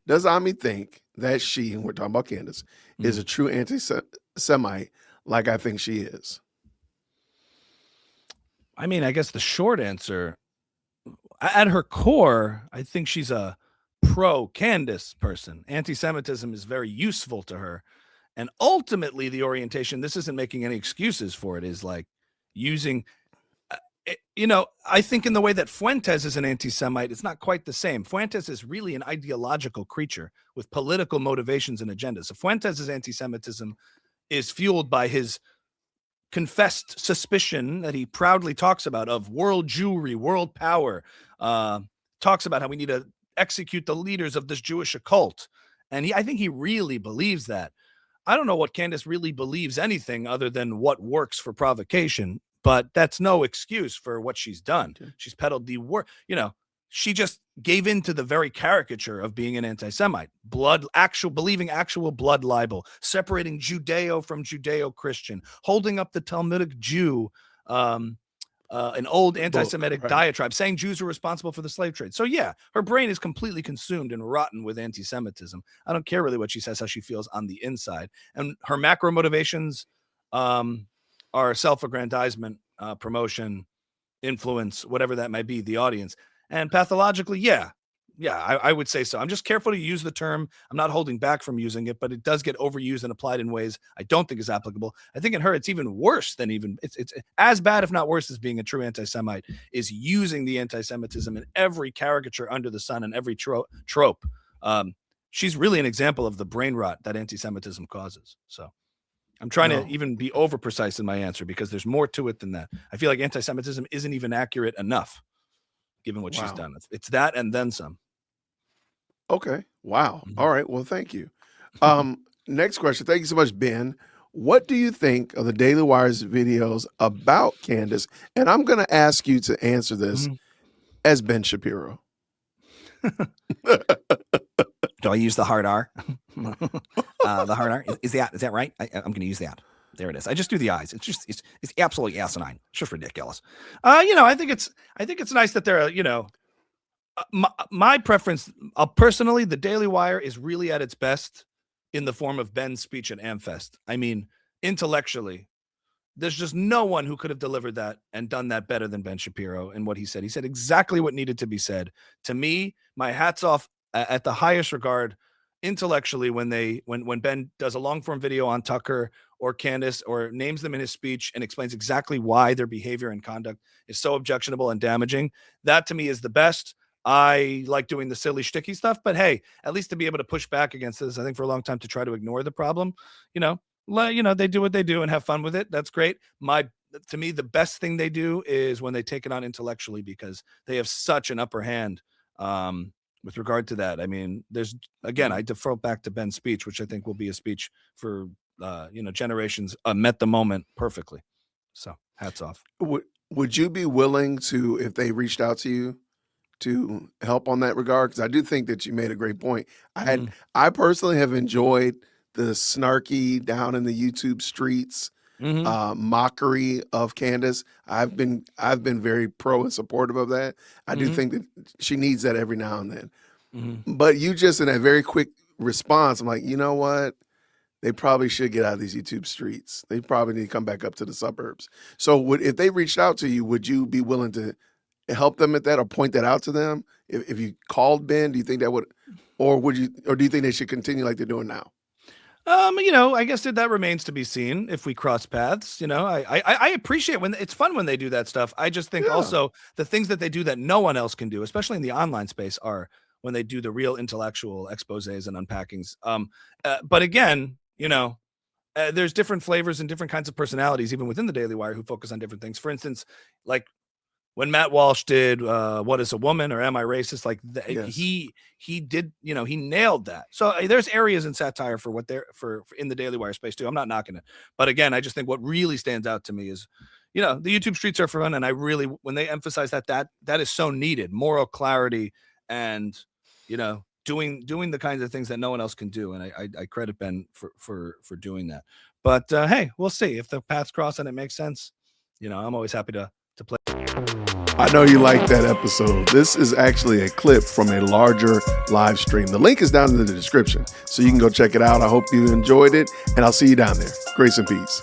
Does Ami think that she, and we're talking about Candace, is a true anti-Semite like I think she is? I mean, I guess the short answer, at her core, I think she's a pro-Candace person. Anti-Semitism is very useful to her. And ultimately, the orientation, this isn't making any excuses for it, is like using, I think in the way that Fuentes is an anti-Semite, it's not quite the same. Fuentes is really an ideological creature with political motivations and agendas. So Fuentes' anti-Semitism is fueled by his confessed suspicion that he proudly talks about of world Jewry, world power, talks about how we need to execute the leaders of this Jewish occult. And I think he really believes that. I don't know what Candace really believes anything other than what works for provocation, but that's no excuse for what she's done. Okay. She's peddled the word, she just gave in to the very caricature of being an anti-Semite, believing actual blood libel, separating Judeo from Judeo-Christian, holding up the Talmudic Jew, an old anti-Semitic diatribe, saying Jews are responsible for the slave trade. So yeah, her brain is completely consumed and rotten with anti-Semitism. I don't care really what she says, how she feels on the inside. And her macro motivations are self-aggrandizement, promotion, influence, whatever that might be, the audience. And pathologically, I would say so. I'm just careful to use the term. I'm not holding back from using it, but it does get overused and applied in ways I don't think is applicable. I think in her, it's even worse than it's as bad, if not worse, as being a true anti-Semite, is using the anti-Semitism in every caricature under the sun and every trope. She's really an example of the brain rot that anti-Semitism causes. So I'm trying to even be over precise in my answer because there's more to it than that. I feel like anti-Semitism isn't even accurate enough, given what she's done. It's that and then some. Okay. Wow. Mm-hmm. All right. Well, thank you. Next question. Thank you so much, Ben. What do you think of the Daily Wire's videos about Candace? And I'm going to ask you to answer this as Ben Shapiro. Do I use the hard R? The hard R? Is that right? I'm going to use that. There it is. I just do the eyes. It's absolutely asinine. It's just ridiculous. I think it's nice that there are, my preference, personally, the Daily Wire is really at its best in the form of Ben's speech at AmFest. I mean, intellectually, there's just no one who could have delivered that and done that better than Ben Shapiro and what he said. He said exactly what needed to be said. To me, my hat's off at the highest regard intellectually when Ben does a long form video on Tucker or Candace or names them in his speech and explains exactly why their behavior and conduct is so objectionable and damaging. That to me is the best. I like doing the silly shticky stuff, but hey, at least to be able to push back against this, I think for a long time to try to ignore the problem, they do what they do and have fun with it. That's great. To me, the best thing they do is when they take it on intellectually because they have such an upper hand with regard to that. I mean, I defer back to Ben's speech, which I think will be a speech for, generations, met the moment perfectly. So hats off. Would you be willing to, if they reached out to you, to help on that regard? Because I do think that you made a great point. I personally have enjoyed the snarky down in the YouTube streets mockery of Candace. I've been very pro and supportive of that. I do think that she needs that every now and then. But you just in a very quick response, I'm like, you know what? They probably should get out of these YouTube streets. They probably need to come back up to the suburbs. So if they reached out to you, would you be willing to help them at that or point that out to them? If you called Ben, do you think that would, or do you think they should continue like they're doing now? I guess that remains to be seen if we cross paths. I appreciate when it's fun when they do that stuff. I just think also the things that they do that no one else can do, especially in the online space, are when they do the real intellectual exposés and unpackings. But again, there's different flavors and different kinds of personalities, even within the Daily Wire, who focus on different things. For instance, like when Matt Walsh did What Is a Woman or Am I Racist? Like he did, he nailed that. So there's areas in satire for what they're for in the Daily Wire space too. I'm not knocking it. But again, I just think what really stands out to me is, the YouTube streets are fun. And I really, when they emphasize that is so needed, moral clarity and, doing the kinds of things that no one else can do. And I credit Ben for doing that. But hey, we'll see if the paths cross and it makes sense. I'm always happy to play. I know you liked that episode. This is actually a clip from a larger live stream. The link is down in the description, so you can go check it out. I hope you enjoyed it, and I'll see you down there. Grace and peace.